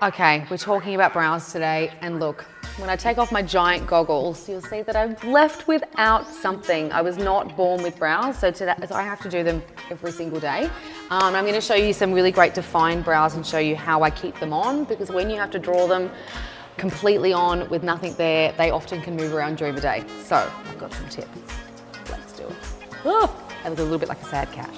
Okay, we're talking about brows today, and look, when I take off my giant goggles, you'll see that I'm left without something. I was not born with brows, so I have to do them every single day. I'm going to show you some really great defined brows and show you how I keep them on, because when you have to draw them completely on with nothing there, they often can move around during the day. So I've got some tips. Let's do it. Oh, that was a little bit like a sad cat.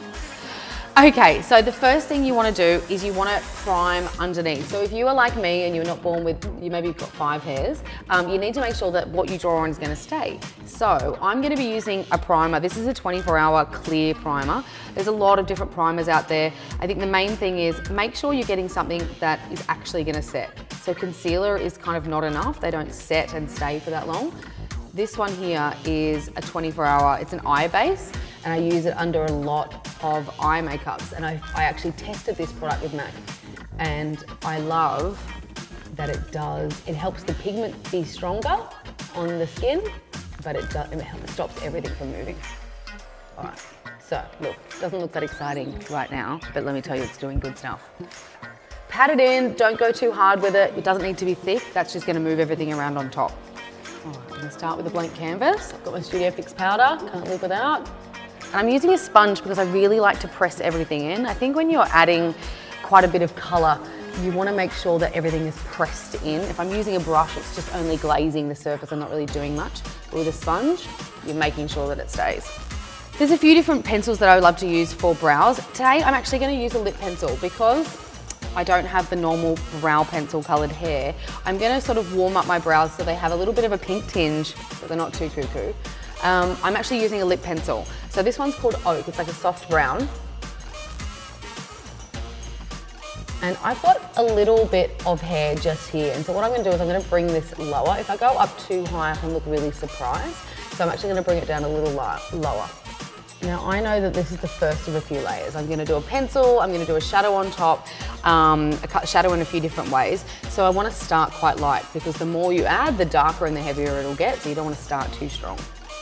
Okay, so the first thing you want to do is you want to prime underneath. So if you are like me and you're not born with, maybe you've got 5 hairs, you need to make sure that what you draw on is going to stay. So I'm going to be using a primer. This is a 24-hour clear primer. There's a lot of different primers out there. I think the main thing is make sure you're getting something that is actually going to set. So concealer is kind of not enough. They don't set and stay for that long. This one here is a 24-hour, it's an eye base, and I use it under a lot of eye makeups. And I actually tested this product with MAC, and I love that it helps the pigment be stronger on the skin, but it stops everything from moving. All right, so look, it doesn't look that exciting right now, but let me tell you, it's doing good stuff. Pat it in, don't go too hard with it. It doesn't need to be thick, that's just gonna move everything around on top. All right, I'm gonna start with a blank canvas. I've got my Studio Fix powder, can't live without. And I'm using a sponge because I really like to press everything in. I think when you're adding quite a bit of color, you want to make sure that everything is pressed in. If I'm using a brush, it's just only glazing the surface. I'm not really doing much. But with a sponge, you're making sure that it stays. There's a few different pencils that I love to use for brows. Today, I'm actually going to use a lip pencil because I don't have the normal brow pencil colored hair. I'm going to sort of warm up my brows so they have a little bit of a pink tinge, but they're not too cuckoo. I'm actually using a lip pencil. So this one's called Oak, it's like a soft brown. And I've got a little bit of hair just here. And so what I'm gonna do is I'm gonna bring this lower. If I go up too high, I can look really surprised. So I'm actually gonna bring it down a little lower. Now I know that this is the first of a few layers. I'm gonna do a pencil, I'm gonna do a shadow on top, a shadow in a few different ways. So I wanna start quite light because the more you add, the darker and the heavier it'll get. So you don't wanna start too strong.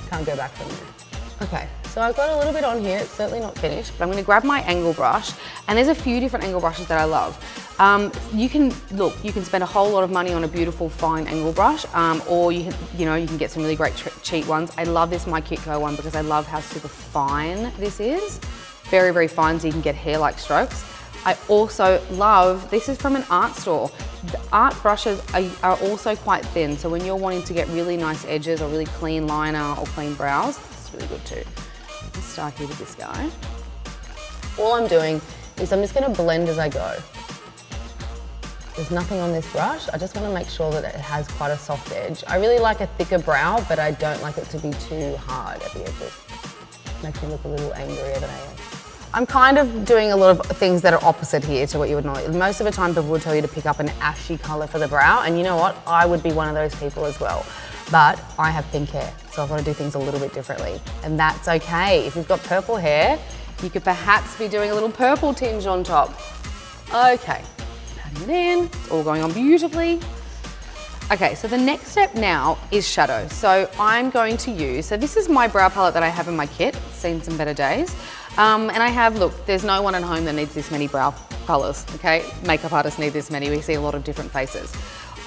Can't go back from there. Okay, so I've got a little bit on here. It's certainly not finished, but I'm going to grab my angle brush, and there's a few different angle brushes that I love. You can spend a whole lot of money on a beautiful fine angle brush, or you can get some really great cheap ones. I love this My Cute Co one because I love how super fine this is. Very, very fine, so you can get hair-like strokes. I also love, this is from an art store. The art brushes are also quite thin, so when you're wanting to get really nice edges or really clean liner or clean brows, it's really good too. Let's start here with this guy. All I'm doing is I'm just going to blend as I go. There's nothing on this brush. I just want to make sure that it has quite a soft edge. I really like a thicker brow, but I don't like it to be too hard at the edges. Makes me look a little angrier than I am. I'm kind of doing a lot of things that are opposite here to what you would know. Most of the time people would tell you to pick up an ashy color for the brow, and you know what? I would be one of those people as well. But I have pink hair, so I've got to do things a little bit differently. And that's okay. If you've got purple hair, you could perhaps be doing a little purple tinge on top. Okay, patting it in, it's all going on beautifully. Okay, so the next step now is shadow. So I'm going to use, so this is my brow palette that I have in my kit. It's seen some better days. And I have, look, there's no one at home that needs this many brow colors, okay? Makeup artists need this many. We see a lot of different faces.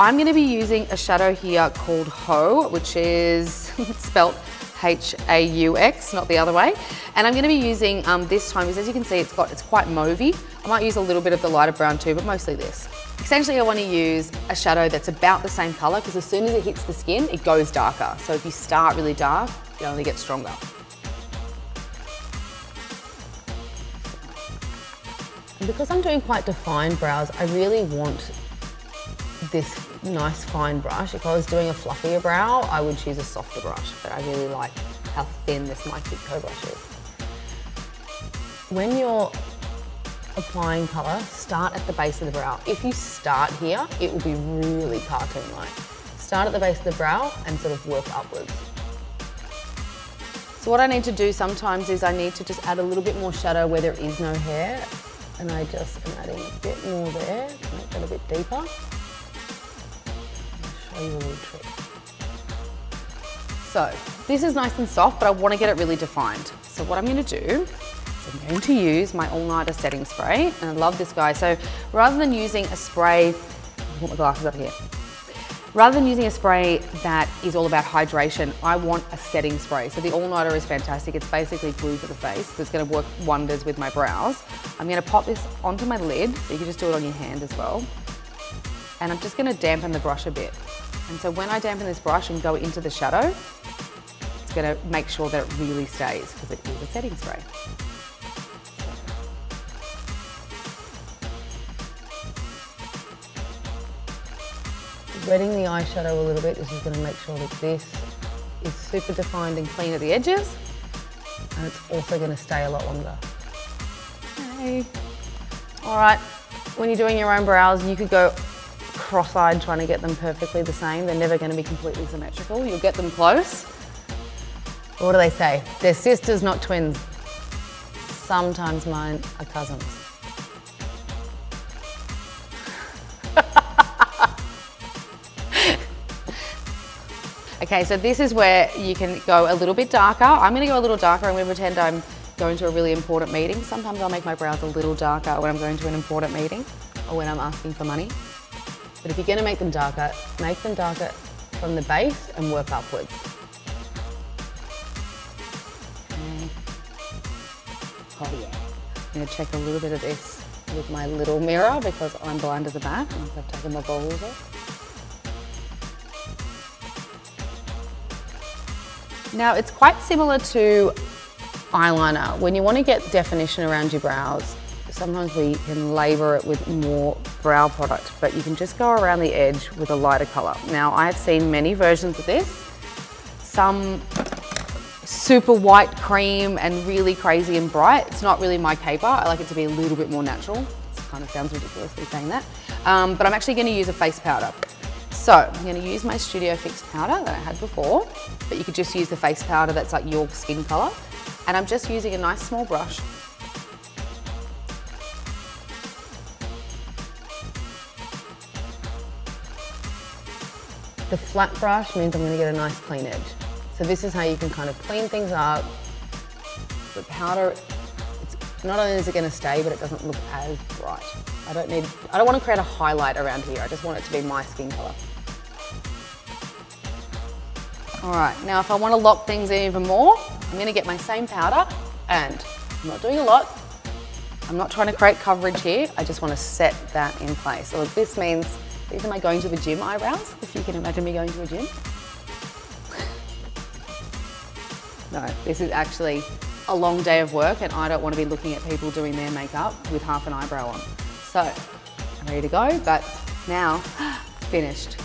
I'm gonna be using a shadow here called Ho, which is spelt H-A-U-X, not the other way. And I'm gonna be using this time, because as you can see, it's quite mauvey. I might use a little bit of the lighter brown too, but mostly this. Essentially, I want to use a shadow that's about the same color, because as soon as it hits the skin, it goes darker. So if you start really dark, it only gets stronger. And because I'm doing quite defined brows, I really want this nice fine brush. If I was doing a fluffier brow, I would choose a softer brush, but I really like how thin this My Cute Co brush is. When you're applying colour, start at the base of the brow. If you start here, it will be really cartoon-like. Start at the base of the brow and sort of work upwards. So what I need to do sometimes is I need to just add a little bit more shadow where there is no hair, and I just am adding a bit more there to make that a bit deeper. I'll show you a little trick. So this is nice and soft, but I want to get it really defined. So what I'm going to do, I'm going to use my All Nighter setting spray, and I love this guy. So rather than using a spray I'll put my glasses up here. Rather than using a spray that is all about hydration, I want a setting spray. So the All Nighter is fantastic. It's basically glue for the face. So it's gonna work wonders with my brows. I'm gonna pop this onto my lid, so you can just do it on your hand as well. And I'm just gonna dampen the brush a bit. And so when I dampen this brush and go into the shadow, it's gonna make sure that it really stays, because it is a setting spray. Wetting the eyeshadow a little bit is just going to make sure that this is super defined and clean at the edges, and it's also going to stay a lot longer. Okay. All right, when you're doing your own brows, you could go cross-eyed trying to get them perfectly the same. They're never going to be completely symmetrical. You'll get them close. What do they say? They're sisters, not twins. Sometimes mine are cousins. Okay, so this is where you can go a little bit darker. I'm gonna go a little darker. I'm gonna pretend I'm going to a really important meeting. Sometimes I'll make my brows a little darker when I'm going to an important meeting or when I'm asking for money. But if you're gonna make them darker from the base and work upwards. Okay. Oh yeah. I'm gonna check a little bit of this with my little mirror because I'm blind as a bat and I've taken my goggles off. Now it's quite similar to eyeliner. When you want to get definition around your brows, sometimes we can labour it with more brow product, but you can just go around the edge with a lighter colour. Now I've seen many versions of this, some super white cream and really crazy and bright. It's not really my caper. I like it to be a little bit more natural. It kind of sounds ridiculous me saying that, but I'm actually going to use a face powder. So I'm going to use my Studio Fix powder that I had before, but you could just use the face powder that's like your skin colour. And I'm just using a nice small brush. The flat brush means I'm going to get a nice clean edge. So this is how you can kind of clean things up. The powder, it's not only is it going to stay, but it doesn't look as bright. I don't want to create a highlight around here. I just want it to be my skin colour. All right, now if I want to lock things in even more, I'm going to get my same powder, and I'm not doing a lot. I'm not trying to create coverage here. I just want to set that in place. So this means, these are my going to the gym eyebrows, if you can imagine me going to a gym. No, this is actually a long day of work and I don't want to be looking at people doing their makeup with half an eyebrow on. So, I'm ready to go, but now, finished.